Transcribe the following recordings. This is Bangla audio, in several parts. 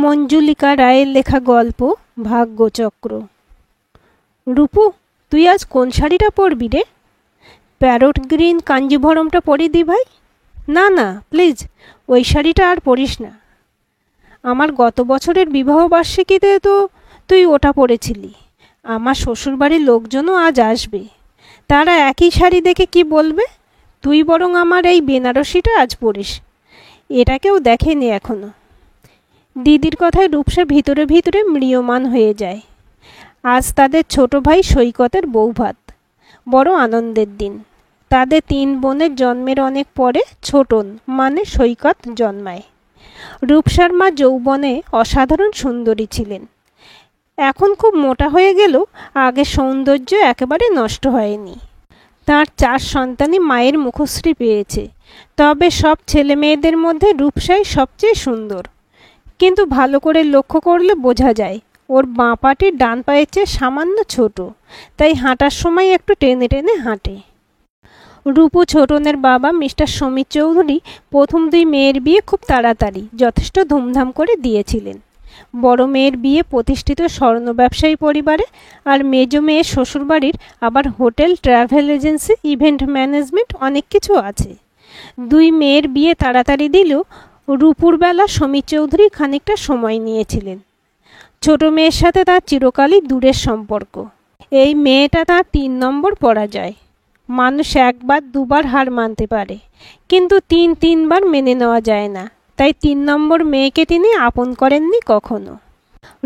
মঞ্জুলিকা রায়ের লেখা গল্প ভাগ্যচক্র। রূপু, তুই আজ কোন শাড়িটা পরবি রে? প্যারট গ্রিন কাঞ্জিভরমটা পরি দি ভাই। না না প্লিজ, ওই শাড়িটা আর পরিস না। আমার গত বছরের বিবাহবার্ষিকীতে তো তুই ওটা পরেছিলি। আমার শ্বশুরবাড়ির লোকজনও আজ আসবে, তারা একই শাড়ি দেখে কি বলবে? তুই বরং আমার এই বেনারসিটা আজ পরিস, এটা কেউ দেখেনি এখনো। দিদির কথায় রূপসা ভিতরে ভিতরে ম্রিয়মাণ হয়ে যায়। আজ তাদের ছোট ভাই সৈকতের বৌভাত, বড় আনন্দের দিন। তাদের 3 বোনের জন্মের অনেক পরে ছোটন মানে সৈকত জন্মায়। রূপসার মা যৌবনে অসাধারণ সুন্দরী ছিলেন, এখন খুব মোটা হয়ে গেল আগের সৌন্দর্য একেবারে নষ্ট হয়নি। তার 4 সন্তানই মায়ের মুখশ্রী পেয়েছে, তবে সব ছেলে মেয়েদের মধ্যে রূপসাই সবচেয়ে সুন্দর। কিন্তু ভালো করে লক্ষ্য করলে বোঝা যায় ওর বাঁ পাটি ডান পায়ের চেয়ে সামান্য ছোট, তাই হাঁটার সময় একটু টেনে টেনে হাঁটে। রূপু ছোটনের বাবা মিস্টার সমীর চৌধুরী প্রথম 2 মেয়ের বিয়ে খুব তাড়াতাড়ি যথেষ্ট ধুমধাম করে দিয়েছিলেন। বড় মেয়ের বিয়ে প্রতিষ্ঠিত স্বর্ণ ব্যবসায়ী পরিবারে, আর মেজ মেয়ের শ্বশুরবাড়ির আবার hotel, travel agency, event management অনেক কিছু আছে। 2 মেয়ের বিয়ে তাড়াতাড়ি দিলেও রূপুর বেলা সমীর চৌধুরী খানিকটা সময় নিয়েছিলেন। ছোট মেয়ের সাথে তার চিরকালই দূরের সম্পর্ক। এই মেয়েটা তার 3 নম্বর পরাজয়। মানুষ 1 বার 2 বার হার মানতে পারে, কিন্তু 3 বার মেনে নেওয়া যায় না, তাই 3 নম্বর মেয়েকে তিনি আপন করেননি কখনো।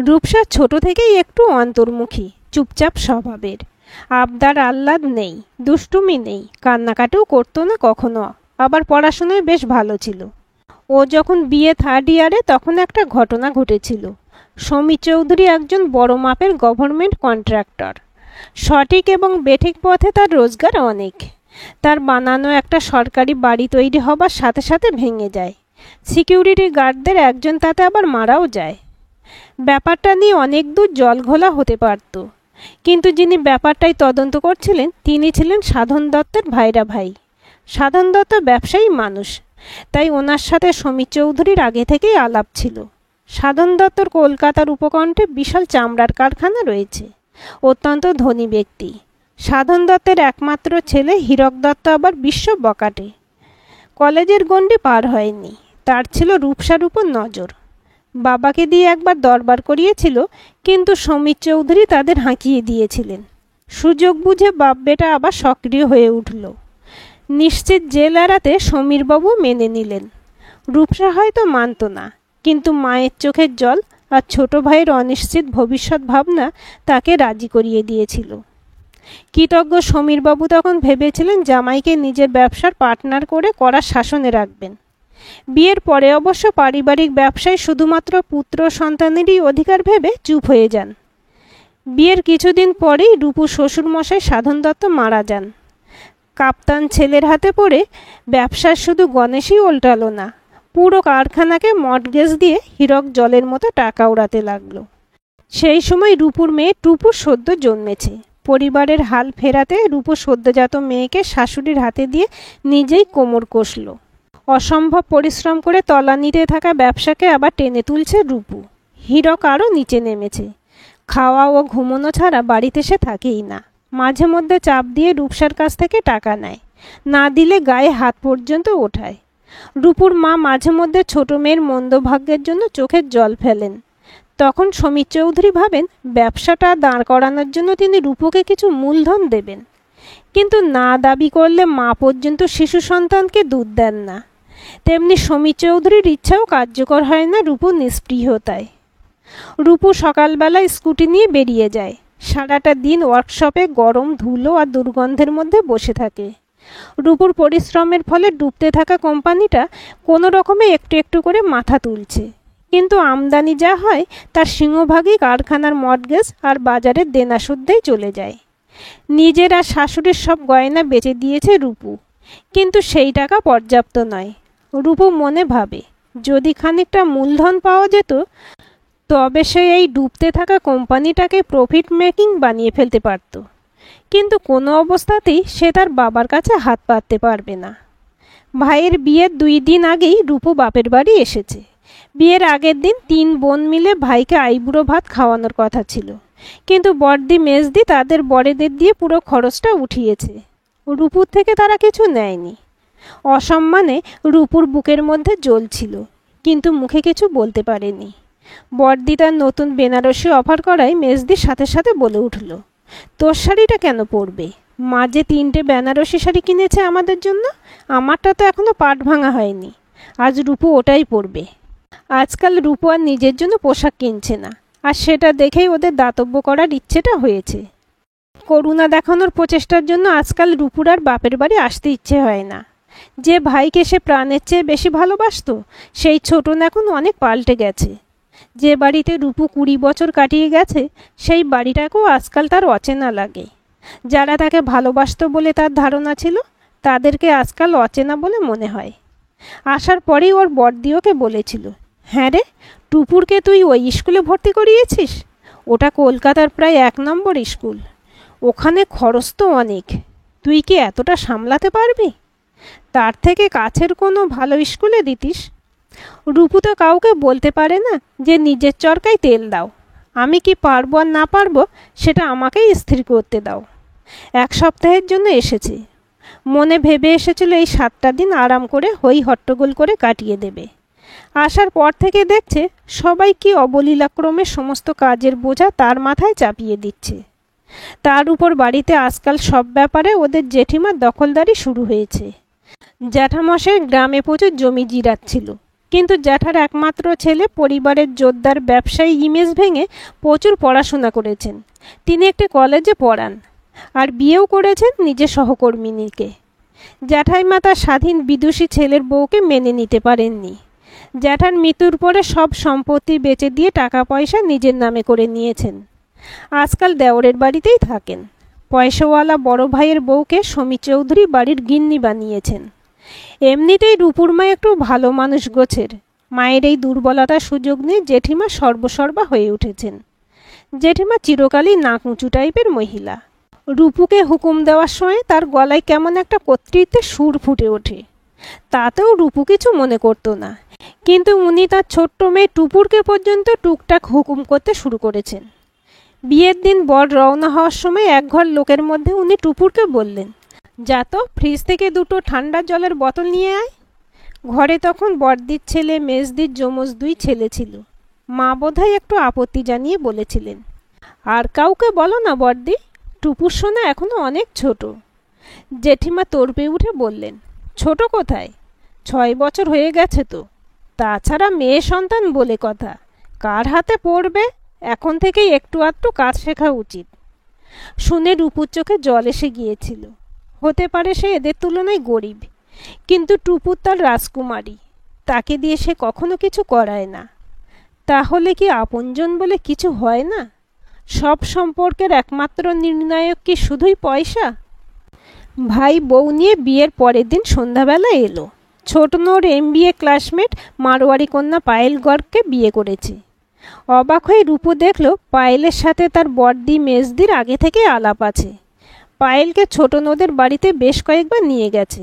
রূপসা ছোট থেকেই একটু অন্তর্মুখী, চুপচাপ স্বভাবের। আবদার আহ্লাদ নেই, দুষ্টুমি নেই, কান্নাকাটিও করতো না কখনো। আবার পড়াশোনায় বেশ ভালো ছিল। ও যখন বিএ 3rd ইয়ারে তখন একটা ঘটনা ঘটেছিল। সমীর চৌধুরী একজন বড় মাপের গভর্নমেন্ট কন্ট্রাক্টর। সঠিক এবং বেঠিক পথে তার রোজগার অনেক। তার বানানো একটা সরকারি বাড়ি তৈরি হবার সাথে সাথে ভেঙে যায়। সিকিউরিটি গার্ডদের একজন তাতে আবার মারাও যায়। ব্যাপারটা নিয়ে অনেক দূর জলঘোলা হতে পারত, কিন্তু যিনি ব্যাপারটাই তদন্ত করছিলেন তিনি ছিলেন সাধন দত্তের ভাইরা ভাই। সাধন দত্ত ব্যবসায়ী মানুষ, তাই ওনার সাথে সমীর চৌধুরীর আগে থেকেই আলাপ ছিল। সাধন দত্তর কলকাতার উপকণ্ঠে বিশাল চামড়ার কারখানা রয়েছে। অত্যন্ত ধনী ব্যক্তি। সাধন দত্তের একমাত্র ছেলে হীরক দত্ত আবার বিশ্ব বকাটে। কলেজের গণ্ডি পার হয়নি, তার ছিল রূপসার উপর নজর। বাবাকে দিয়ে একবার দরবার করিয়েছিল, কিন্তু সমীর চৌধুরী তাদের হাঁকিয়ে দিয়েছিলেন। সুযোগ বুঝে বাপ বেটা আবার সক্রিয় হয়ে উঠল। নিশ্চিত জেল এড়াতে সমীরবাবু মেনে নিলেন। রূপসা হয়তো মানত না, কিন্তু মায়ের চোখের জল আর ছোট ভাইয়ের অনিশ্চিত ভবিষ্যৎ ভাবনা তাকে রাজি করিয়ে দিয়েছিল। কৃতজ্ঞ সমীরবাবু তখন ভেবেছিলেন জামাইকে নিজের ব্যবসার পার্টনার করে কড়া শাসনে রাখবেন। বিয়ের পরে অবশ্য পারিবারিক ব্যবসায় শুধুমাত্র পুত্র সন্তানেরই অধিকার ভেবে চুপ হয়ে যান। বিয়ের কিছুদিন পরেই রূপু শ্বশুরমশাই সাধন দত্ত মারা যান। কাপ্তান ছেলের হাতে পড়ে ব্যবসার শুধু গণেশই উল্টালো না, পুরো কারখানাকে মর্টগেজ দিয়ে হীরক জলের মতো টাকা উড়াতে লাগলো। সেই সময় রূপুর মেয়ে টুপু সদ্য জন্মেছে। পরিবারের হাল ফেরাতে রূপু সদ্যজাত মেয়েকে শাশুড়ির হাতে দিয়ে নিজেই কোমর কষল। অসম্ভব পরিশ্রম করে তলানিতে থাকা ব্যবসাকে আবার টেনে তুলছে রূপু। হীরক আরও নিচে নেমেছে। খাওয়া ও ঘুমোনো ছাড়া বাড়িতে সে থাকেই না। মাঝে মধ্যে চাপ দিয়ে রূপসার কাছ থেকে টাকা নেয়, না দিলে গায়ে হাত পর্যন্ত ওঠায়। রূপুর মা মাঝে মধ্যে ছোট মেয়ের মন্দ ভাগ্যের জন্য চোখের জল ফেলেন। তখন সমীর চৌধুরী ভাবেন ব্যবসাটা দাঁড় করানোর জন্য তিনি রূপুকে কিছু মূলধন দেবেন, কিন্তু না দাবি করলে মা পর্যন্ত শিশু সন্তানকে দুধ দেন না। তেমনি সমীর চৌধুরীর ইচ্ছাও কার্যকর হয় না রূপুর নিষ্পৃহতায়। রূপু সকালবেলায় স্কুটি নিয়ে বেরিয়ে যায়। সারাটা দিন ওয়ার্কশপে গরম, ধুলো আর দুর্গন্ধের মধ্যে বসে থাকে। রূপুর পরিশ্রমের ফলে ডুবতে থাকা কোম্পানিটা কোনো রকমে একটু একটু করে মাথা তুলছে, কিন্তু আমদানি যা হয় তার সিংহভাগই কারখানার মর্টগেজ আর বাজারের দেনা সুদ্ধেই চলে যায়। নিজের আর শাশুড়ির সব গয়না বেচে দিয়েছে রূপু, কিন্তু সেই টাকা পর্যাপ্ত নয়। রূপু মনে ভাবে যদি খানিকটা মূলধন পাওয়া যেত তবে সে এই ডুবতে থাকা কোম্পানিটাকে প্রফিট মেকিং বানিয়ে ফেলতে পারত, কিন্তু কোনো অবস্থাতেই সে তার বাবার কাছে হাত পাততে পারবে না। ভাইয়ের বিয়ের 2 দিন আগেই রূপু বাপের বাড়ি এসেছে। বিয়ের আগের দিন 3 বোন মিলে ভাইকে আইবুড়ো ভাত খাওয়ানোর কথা ছিল, কিন্তু বড়দি মেজদি তাদের বড়দের দিয়ে পুরো খরচটা উঠিয়েছে। রূপুর থেকে তারা কিছু নেয়নি। অসম্মানে রূপুর বুকের মধ্যে জ্বলছিল, কিন্তু মুখে কিছু বলতে পারেনি। বড়দি তার নতুন বেনারসি অফার করায় মেজদির সাথে সাথে বলে উঠল, তোর শাড়িটা কেন পরবে? মা যে 3টে বেনারসি শাড়ি কিনেছে আমাদের জন্য, আমারটা তো এখনো পাট ভাঙা হয়নি। আজ রূপু ওটাই পরবে। আজকাল রূপু আর নিজের জন্য পোশাক কিনছে না, আর সেটা দেখেই ওদের দাতব্য করার ইচ্ছেটা হয়েছে। করুণা দেখানোর প্রচেষ্টার জন্য আজকাল রূপুর আর বাপের বাড়ি আসতে ইচ্ছে হয় না। যে ভাইকে সে প্রাণের চেয়ে বেশি ভালোবাসত, সেই ছোটন এখন অনেক পাল্টে গেছে। যে বাড়িতে রূপু 20 বছর কাটিয়ে গেছে, সেই বাড়িটাকেও আজকাল তার অচেনা লাগে। যারা তাকে ভালোবাসত বলে তার ধারণা ছিল, তাদেরকে আজকাল অচেনা বলে মনে হয়। আসার পরেই ওর বড়দি ওকে বলেছিল, হ্যাঁ রে, টুপুরকে তুই ওই স্কুলে ভর্তি করিয়েছিস? ওটা কলকাতার প্রায় 1 নম্বর স্কুল। ওখানে খরচ তো অনেক, তুই কি এতটা সামলাতে পারবি? তার থেকে কাছের কোনো ভালো স্কুলে দিতিস। রূপু তো কাউকে বলতে পারে না যে নিজের চরকায় তেল দাও। আমি কি পারবো আর না পারবো সেটা আমাকেই স্থির করতে দাও। 1 সপ্তাহের জন্য এসেছে। মনে ভেবে এসেছিল এই 7টা দিন আরাম করে হই হট্টগোল করে কাটিয়ে দেবে। আসার পর থেকে দেখছে সবাই কি অবলীলাক্রমে সমস্ত কাজের বোঝা তার মাথায় চাপিয়ে দিচ্ছে। তার উপর বাড়িতে আজকাল সব ব্যাপারে ওদের জেঠিমার দখলদারি শুরু হয়েছে। জ্যাঠামশাই গ্রামে প্রচুর জমি জিরাচ্ছিল, কিন্তু জ্যাঠার একমাত্র ছেলে পরিবারের জোরদার ব্যবসায়ী ইমেজ ভেঙে প্রচুর পড়াশোনা করেছেন। তিনি একটি কলেজে পড়ান, আর বিয়েও করেছেন নিজের সহকর্মিনীকে। জ্যাঠাইমা তার স্বাধীন বিদুষী ছেলের বউকে মেনে নিতে পারেননি। জ্যাঠার মৃত্যুর পরে সব সম্পত্তি বেচে দিয়ে টাকা পয়সা নিজের নামে করে নিয়েছেন। আজকাল দেওরের বাড়িতেই থাকেন। পয়সাওয়ালা বড় ভাইয়ের বউকে সমী চৌধুরী বাড়ির গিন্নি বানিয়েছেন। এমনিতেই রূপুর মা একটু ভালো মানুষ গোছের। মায়ের এই দুর্বলতার সুযোগ নিয়ে জেঠিমা সর্বসর্বা হয়ে উঠেছেন। জেঠিমা চিরকালই নাক উঁচু টাইপের মহিলা। রূপুকে হুকুম দেওয়ার সময় তার গলায় কেমন একটা কর্তৃত্বের সুর ফুটে ওঠে। তাতেও রূপু কিছু মনে করত না, কিন্তু উনি তার ছোট্ট মেয়ে টুপুরকে পর্যন্ত টুকটাক হুকুম করতে শুরু করেছেন। বিয়ের দিন বর রওনা হওয়ার সময় একঘর লোকের মধ্যে উনি টুপুরকে বললেন, যা তো ফ্রিজ থেকে 2টো ঠান্ডা জলের বোতল নিয়ে আয়। ঘরে তখন বড়দির ছেলে মেজদির যমজ 2 ছেলে ছিল। মা বোধহয় একটু আপত্তি জানিয়ে বলেছিলেন, আর কাউকে বলো না বড়দি, টুপুর সোনা এখনো অনেক ছোট। জেঠিমা তর্পে উঠে বললেন, ছোট কোথায়? 6 বছর হয়ে গেছে তো। তাছাড়া মেয়ে সন্তান বলে কথা, কার হাতে পড়বে? এখন থেকেই একটু আধটু কাজ শেখা উচিত। শুনে রূপুর চোখে জল এসে গিয়েছিল। হতে পারে সে এদের তুলনায় গরিব, কিন্তু টুপুর তার রাজকুমারী, তাকে দিয়ে সে কখনো কিছু করায় না। তাহলে কি আপনজন বলে কিছু হয় না? সব সম্পর্কের একমাত্র নির্ণায়ক কি শুধুই পয়সা? ভাই বউ নিয়ে বিয়ের পরের দিন সন্ধ্যাবেলা এলো। ছোটনোর MBA ক্লাসমেট মারোয়ারি কন্যা পায়েল গর্গকে বিয়ে করেছে। অবাক হয়ে রূপু দেখল পায়েলের সাথে তার বড়দি মেজদির আগে থেকে আলাপ আছে। পায়েলকে ছোটনোদের বাড়িতে বেশ কয়েকবার নিয়ে গেছে।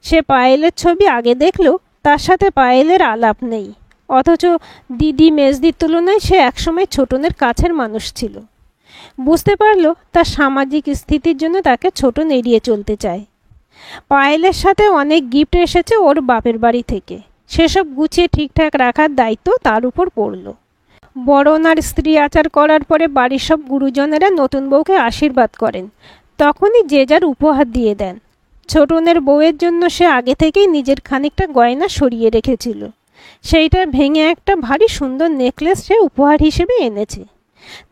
সে পায়েলের ছবি আগে দেখলেও তার সাথে পায়েলের আলাপ নেই, অথচ দিদি মেজদির তুলনায় সে একসময় ছোটনের কাছের মানুষ ছিল। বুঝতে পারল তার সামাজিক স্থিতির জন্য তাকে ছোটন এড়িয়ে চলতে চায়। পায়েলের সাথে অনেক গিফট এসেছে ওর বাপের বাড়ি থেকে, সেসব গুছিয়ে ঠিকঠাক রাখার দায়িত্ব তার উপর পড়ল। বরণ আর স্ত্রী আচার করার পরে বাড়ির সব গুরুজনেরা নতুন বউকে আশীর্বাদ করেন। তখনই যে যার উপহার দিয়ে দেন। ছোটনের বউয়ের জন্য সে আগে থেকেই নিজের খানিকটা গয়না সরিয়ে রেখেছিল। সেইটা ভেঙে একটা ভারী সুন্দর নেকলেস সে উপহার হিসেবে এনেছে।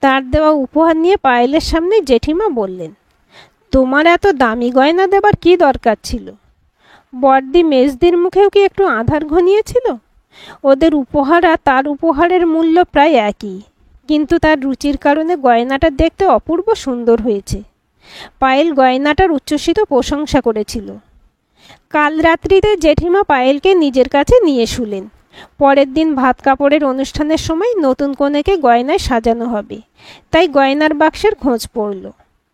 তার দেওয়া উপহার নিয়ে পায়েলের সামনে জেঠিমা বললেন, তোমার এত দামি গয়না দেবার কি দরকার ছিল? বড়দি মেজদির মুখেও কি একটু আধার ঘনিয়েছিল? ওদের উপহার আর তার উপহারের মূল্য প্রায় একই, কিন্তু তার রুচির কারণে গয়নাটা দেখতে অপূর্ব সুন্দর হয়েছে। পায়েল গয়নাটার উচ্ছ্বসিত প্রশংসা করেছিল। কাল রাত্রিতে জেঠিমা পায়েলকে নিজের কাছে নিয়ে শুলেন। পরের দিন ভাত কাপড়ের অনুষ্ঠানের সময় নতুন কনেকে গয়নায় সাজানো হবে, তাই গয়নার বাক্সের খোঁজ পড়ল।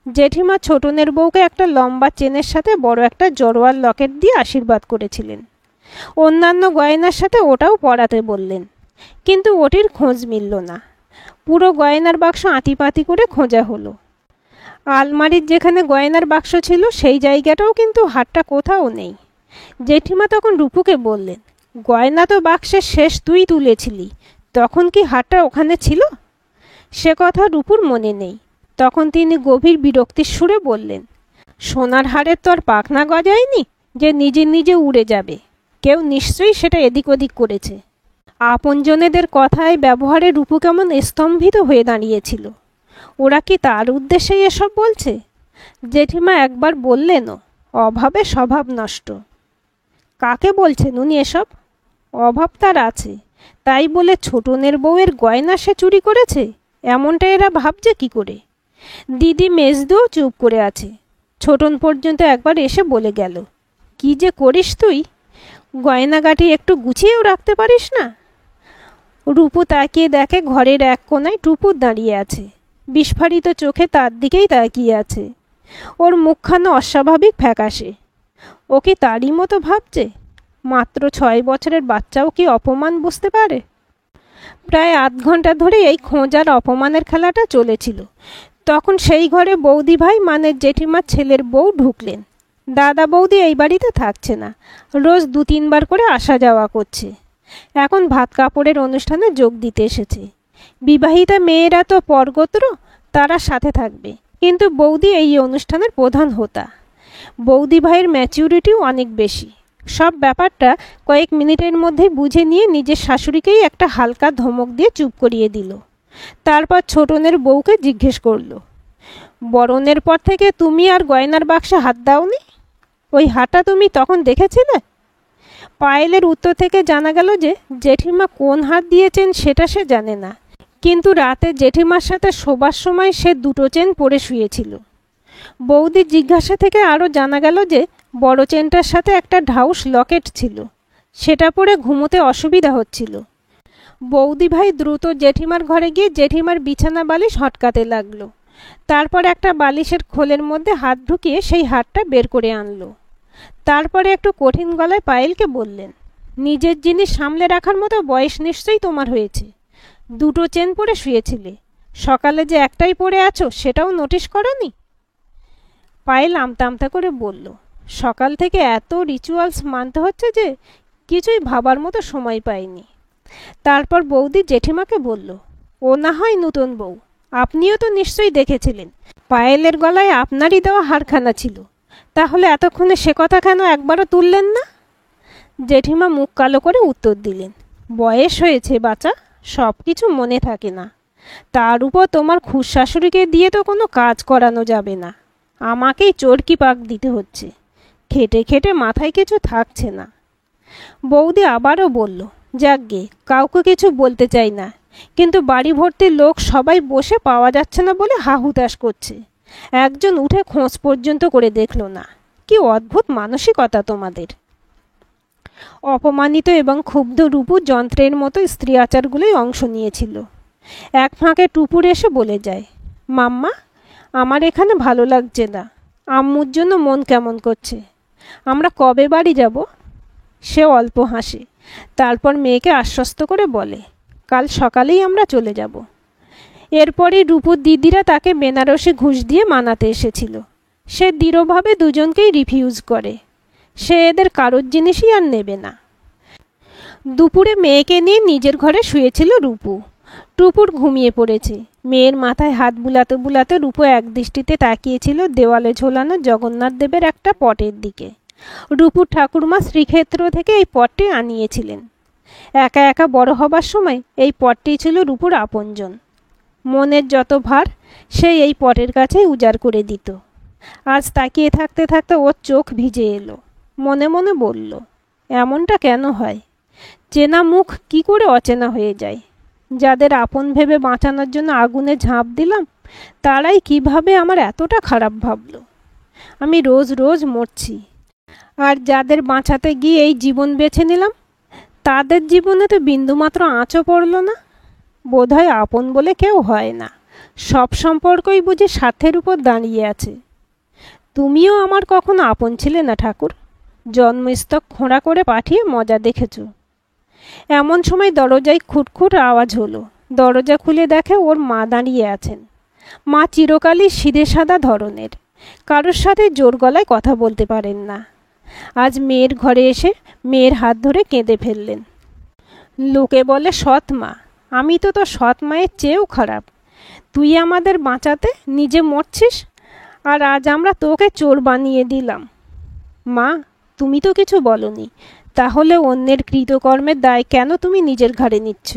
জেঠিমা ছোটনের বউকে একটা লম্বা চেনের সাথে বড় একটা জড়োয়ার লকেট দিয়ে আশীর্বাদ করেছিলেন। অন্যান্য গয়নার সাথে ওটাও পরাতে বললেন, কিন্তু ওটির খোঁজ মিলল না। পুরো গয়নার বাক্স আঁতিপাতি করে খোঁজা হলো। আলমারির যেখানে গয়নার বাক্স ছিল সেই জায়গাটাও কিন্তু হারটা কোথাও নেই। জেঠিমা তখন রূপুকে বললেন, গয়না তো বাক্সের শেষ তুই তুলেছিলি, তখন কি হারটা ওখানে ছিল? সে কথা রূপুর মনে নেই। তখন তিনি গভীর বিরক্তির সুরে বললেন, সোনার হারের তো আর পাখনা গজায়নি যে নিজে নিজে উড়ে যাবে। কেউ নিশ্চয়ই সেটা এদিক ওদিক করেছে। আপনজনেদের কথায় ব্যবহারে রূপু কেমন স্তম্ভিত হয়ে দাঁড়িয়েছিল। ওরা কি তার উদ্দেশ্যেই এসব বলছে? জেঠিমা একবার বললেনও, অভাবে স্বভাব নষ্ট। কাকে বলছেন উনি এসব? অভাব তার আছে, তাই বলে ছোটনের বউয়ের গয়না সে চুরি করেছে এমনটা এরা ভাবছে কি করে? দিদি মেজদিও চুপ করে আছে। ছোটন পর্যন্ত একবার এসে বলে গেল, কি যে করিস তুই, গয়নাগাটি একটু গুছিয়েও রাখতে পারিস না? রূপু তাকিয়ে দেখে ঘরের এক কোনায় টুপুর দাঁড়িয়ে আছে, বিস্ফারিত চোখে তার দিকেই তাকিয়ে আছে। ওর মুখখানা অস্বাভাবিক ফ্যাকাশে। ও কি তারই মতো ভাবছে? মাত্র 6 বছরের বাচ্চাও কি অপমান বুঝতে পারে? প্রায় আধ ঘন্টা ধরে এই খোঁজার অপমানের খেলাটা চলেছিল। তখন সেই ঘরে বৌদি ভাই মানে জেঠিমার ছেলের বউ ঢুকলেন। দাদা বৌদি এই বাড়িতে থাকছে না, রোজ 2-3 বার করে আসা যাওয়া করছে। এখন ভাত কাপড়ের অনুষ্ঠানে যোগ দিতে এসেছে। বিবাহিতা মেয়েরা তো পরগোত্র, তারা সাথে থাকবে, কিন্তু বৌদি এই অনুষ্ঠানের প্রধান হোতা। বৌদি ভাইয়ের ম্যাচিউরিটিও অনেক বেশি। সব ব্যাপারটা কয়েক মিনিটের মধ্যেই বুঝে নিয়ে নিজের শাশুড়িকেই একটা হালকা ধমক দিয়ে চুপ করিয়ে দিল। তারপর ছোটনের বউকে জিজ্ঞেস করল, বরণের পর থেকে তুমি আর গয়নার বাক্সে হাত দাওনি? ওই হারটা তুমি তখন দেখেছিলে? পায়েলের উত্তর থেকে জানা গেল যে জেঠিমা কোন হাত দিয়েছেন সেটা সে জানে না, কিন্তু রাতে জেঠিমার সাথে শোবার সময় সে 2টো চেন পরে শুয়েছিল। বৌদির জিজ্ঞাসা থেকে আরও জানা গেল যে বড় চেনটার সাথে একটা ঢাউস লকেট ছিল, সেটা পরে ঘুমোতে অসুবিধা হচ্ছিল। বৌদি ভাই দ্রুত জেঠিমার ঘরে গিয়ে জেঠিমার বিছানা বালিশ হটকাতে লাগলো। তারপর একটা বালিশের খোলের মধ্যে হাত ঢুকিয়ে সেই হারটা বের করে আনলো। তারপরে একটু কঠিন গলায় পায়েলকে বললেন, নিজের জিনিস সামলে রাখার মতো বয়স নিশ্চয়ই তোমার হয়েছে। 2টো চেন পরে শুয়েছিলে, সকালে যে একটাই পরে আছো সেটাও নোটিশ করনি? পায়েল আমতা আমতা করে বলল, সকাল থেকে এত রিচুয়ালস মানতে হচ্ছে যে কিছুই ভাবার মতো সময় পাইনি। তারপর বৌদি জেঠিমাকে বলল, ও না হয় নতুন বউ, আপনিও তো নিশ্চয়ই দেখেছিলেন পায়েলের গলায় আপনারই দেওয়া হারখানা ছিল, তাহলে এতক্ষণে সে কথা কেন একবারও তুললেন না? জেঠিমা মুখ কালো করে উত্তর দিলেন, বয়স হয়েছে বাচ্চা, সব কিছু মনে থাকে না। তার উপর তোমার খুড়শাশুড়িকে দিয়ে তো কোনো কাজ করানো যাবে না, আমাকেই চরকি পাক দিতে হচ্ছে। খেটে খেটে মাথায় কিছু থাকছে না। বৌদি আবারও বলল, যাকগে, কাউকে কিছু বলতে চাই না, কিন্তু বাড়ি ভর্তি লোক সবাই বসে পাওয়া যাচ্ছে না বলে হাহুতাশ করছে। একজন উঠে খোঁজ পর্যন্ত করে দেখল না। কি অদ্ভুত মানসিকতা তোমাদের! অপমানিত এবং ক্ষুব্ধ রূপু যন্ত্রের মতো স্ত্রী আচারগুলোই অংশ নিয়েছিল। এক ফাঁকে টুপুর এসে বলে যায়, মাম্মা, আমার এখানে ভালো লাগছে না, আম্মুর জন্য মন কেমন করছে, আমরা কবে বাড়ি যাব? সে অল্প হাসে, তারপর মেয়েকে আশ্বস্ত করে বলে, কাল সকালেই আমরা চলে যাব। এরপরই রূপুর দিদিরা তাকে বেনারসি ঘুষ দিয়ে মানাতে এসেছিল। সে দৃঢ়ভাবে দুজনকেই রিফিউজ করে। সে এদের কারোর জিনিসই আর নেবে না। দুপুরে মেয়েকে নিয়ে নিজের ঘরে শুয়েছিল রূপু। টুপুর ঘুমিয়ে পড়েছে। মেয়ের মাথায় হাত বুলাতে বুলাতে রূপু একদৃষ্টিতে তাকিয়েছিল দেওয়ালে ঝোলানো জগন্নাথ দেবের একটা পটের দিকে। রূপুর ঠাকুরমা শ্রীক্ষেত্র থেকে এই পটটি আনিয়েছিলেন। একা একা বড় হবার সময় এই পটটি ছিল রূপুর আপনজন। মনের যত ভার সে এই পটের কাছেই উজাড় করে দিত। আজ তাকিয়ে থাকতে থাকতে ওর চোখ ভিজে এলো। মনে মনে বলল, এমনটা কেন হয়? চেনা মুখ কি করে অচেনা হয়ে যায়? যাদের আপন ভেবে বাঁচানোর জন্য আগুনে ঝাঁপ দিলাম, তারাই কিভাবে আমার এতটা খারাপ ভাবলো। আমি রোজ রোজ মরছি, আর যাদের বাঁচাতে গিয়ে এই জীবন বেছে নিলাম, তাদের জীবনে তো বিন্দুমাত্র আঁচও পড়ল না। বোধহয় আপন বলে কেউ হয় না, সব সম্পর্কই বুঝি স্বার্থের উপর দাঁড়িয়ে আছে। তুমিও আমার কখনো আপন ছিলে না ঠাকুর। জন্মস্তক খোঁড়া করে পাঠিয়ে মজা দেখেছ। এমন সময় দরজায় খুটখুট আওয়াজ হলো। দরজা খুলে দেখে ওর মা দাঁড়িয়ে আছেন। মা চিরকালই সিধে সাদা ধরনের, কারোর সাথে জোর গলায় কথা বলতে পারেন না। আজ মেয়ের ঘরে এসে মেয়ের হাত ধরে কেঁদে ফেললেন। লোকে বলে সৎ মা, আমি তো তোর সৎ মায়ের চেয়েও খারাপ। তুই আমাদের বাঁচাতে নিজে মরছিস, আর আজ আমরা তোকে চোর বানিয়ে দিলাম। মা, তুমি তো কিছু বলনি, তাহলে অন্যের কৃতকর্মের দায় কেন তুমি নিজের ঘাড়ে নিচ্ছ?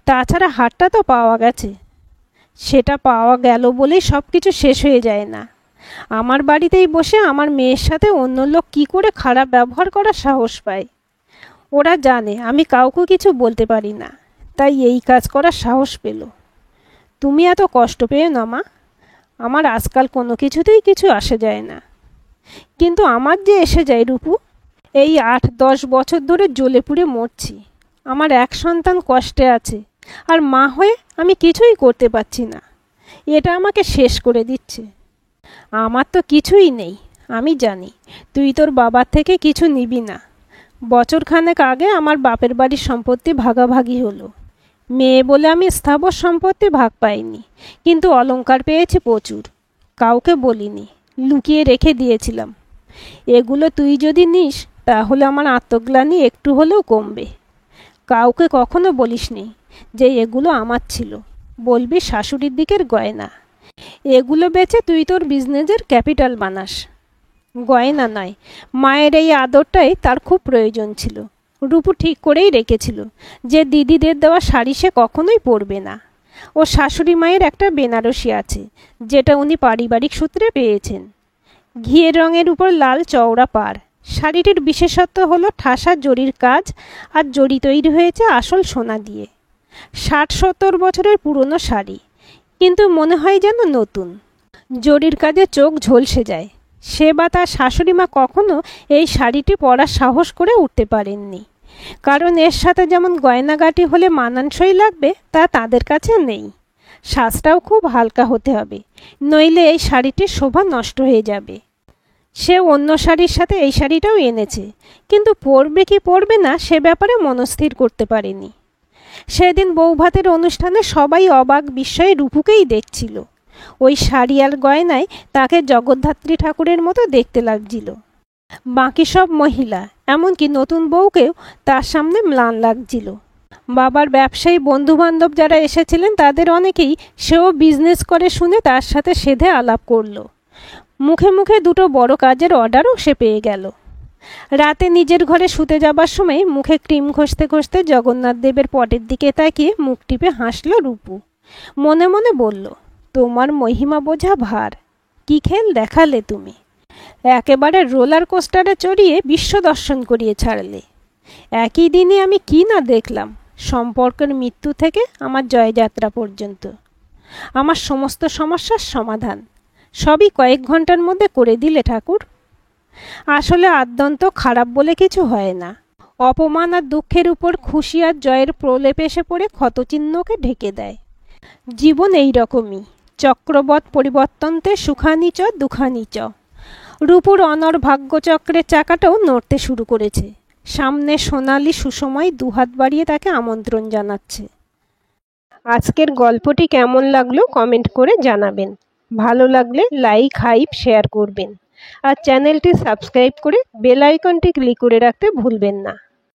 তাছাড়া হারটা তো পাওয়া গেছে। সেটা পাওয়া গেল বলেই সব কিছু শেষ হয়ে যায় না। আমার বাড়িতেই বসে আমার মেয়ের সাথে অন্য লোক কি করে খারাপ ব্যবহার করার সাহস পায়। ওরা জানে আমি কাউকে কিছু বলতে পারি না, তাই এই কাজ করার সাহস পেল। তুমি এত কষ্ট পেয়ে না মা। আমার আজকাল কোনো কিছুতেই কিছু আসে যায় না, কিন্তু আমার যে এসে যায় রূপু। এই 8-10 বছর ধরে জ্বলে পুড়ে মরছি। আমার এক সন্তান কষ্টে আছে, আর মা হয়ে আমি কিছুই করতে পারছি না। এটা আমাকে শেষ করে দিচ্ছে। আমার তো কিছুই নেই, আমি জানি। তুই তোর বাবার থেকে কিছু নিবি না। বছরখানেক আগে আমার বাপের বাড়ির সম্পত্তি ভাগাভাগি হলো। মেয়ে বলে আমি স্থাবর সম্পত্তি ভাগ পাইনি, কিন্তু অলংকার পেয়েছি প্রচুর। কাউকে বলিনি, লুকিয়ে রেখে দিয়েছিলাম। এগুলো তুই যদি নিস তাহলে আমার আত্মগ্লানি একটু হলেও কমবে। কাউকে কখনো বলিসনি যে এগুলো আমার ছিল, বলবি শাশুড়ির দিকের গয়না। এগুলো বেচে তুই তোর বিজনেসের ক্যাপিটাল বানাস। গয়না নয়, মায়ের এই আদরটাই তার খুব প্রয়োজন ছিল। রূপু ঠিক করেই রেখেছিল যে দিদিদের দেওয়া শাড়ি সে কখনোই পরবে না। ও শাশুড়ি মায়ের একটা বেনারসি আছে, যেটা উনি পারিবারিক সূত্রে পেয়েছেন। ঘিয়ের রঙের উপর লাল চওড়া পাড়। শাড়িটির বিশেষত্ব হলো ঠাসা জরির কাজ, আর জরি তৈরি হয়েছে আসল সোনা দিয়ে। 60-70 বছরের পুরনো শাড়ি, কিন্তু মনে হয় যেন নতুন। জরির কাজে চোখ ঝলসে যায়। সে বা তার শাশুড়ি মা কখনো এই শাড়িটি পরার সাহস করে উঠতে পারেননি, কারণ এর সাথে যেমন গয়নাগাটি হলে মানানসই লাগবে তা তাদের কাছে নেই। সাজটাও খুব হালকা হতে হবে, নইলে এই শাড়িটির শোভা নষ্ট হয়ে যাবে। সে অন্য শাড়ির সাথে এই শাড়িটাও এনেছে, কিন্তু পরবে কি পরবে না সে ব্যাপারে মনস্থির করতে পারেনি। সেদিন বৌভাতের অনুষ্ঠানে সবাই অবাক বিস্ময়ে রূপুকেই দেখছিল। ওই শাড়ি আর গয়নায় তাকে জগদ্ধাত্রী ঠাকুরের মতো দেখতে লাগছিল। বাকি সব মহিলা, এমনকি নতুন বউকেও তার সামনে ম্লান লাগছিল। বাবার ব্যবসায়ী বন্ধুবান্ধব যারা এসেছিলেন তাদের অনেকেই সেও বিজনেস করে শুনে তার সাথে সেধে আলাপ করলো। মুখে মুখে দুটো বড় কাজের অর্ডারও সে পেয়ে গেল। রাতে নিজের ঘরে শুতে যাবার সময় মুখে ক্রিম ঘষতে ঘষতে জগন্নাথ দেবের পটের দিকে তাকিয়ে মুখ টিপে হাসল রূপু। মনে মনে বলল, তোমার মহিমা বোঝা ভার। কি খেল দেখালে তুমি! একেবারে রোলার কোস্টারে চড়িয়ে বিশ্ব দর্শন করিয়ে ছাড়লে। একই দিনে আমি কি না দেখলাম, সম্পর্কের মৃত্যু থেকে আমার জয়যাত্রা পর্যন্ত। আমার সমস্ত সমস্যার সমাধান সবই কয়েক ঘন্টার মধ্যে করে দিলে ঠাকুর। আসলে আদ্যন্ত খারাপ বলে কিছু হয় না। অপমান আর দুঃখের উপর খুশি আর জয়ের প্রলেপ এসে পড়ে ক্ষতচিহ্নকে ঢেকে দেয়। জীবন এই রকমই, চক্রবৎ পরিবর্তন্তে সুখানি চ দুঃখানি চ। রূপুর অনর ভাগ্যচক্রের চাকাটাও নড়তে শুরু করেছে। সামনে সোনালি সুসময় দুহাত বাড়িয়ে তাকে আমন্ত্রণ জানাচ্ছে। আজকের গল্পটি কেমন লাগলো কমেন্ট করে জানাবেন। ভালো লাগলে লাইক, হাইপ, শেয়ার করবেন, আর চ্যানেলটি সাবস্ক্রাইব করে বেল আইকনটি ক্লিক করে রাখতে ভুলবেন না।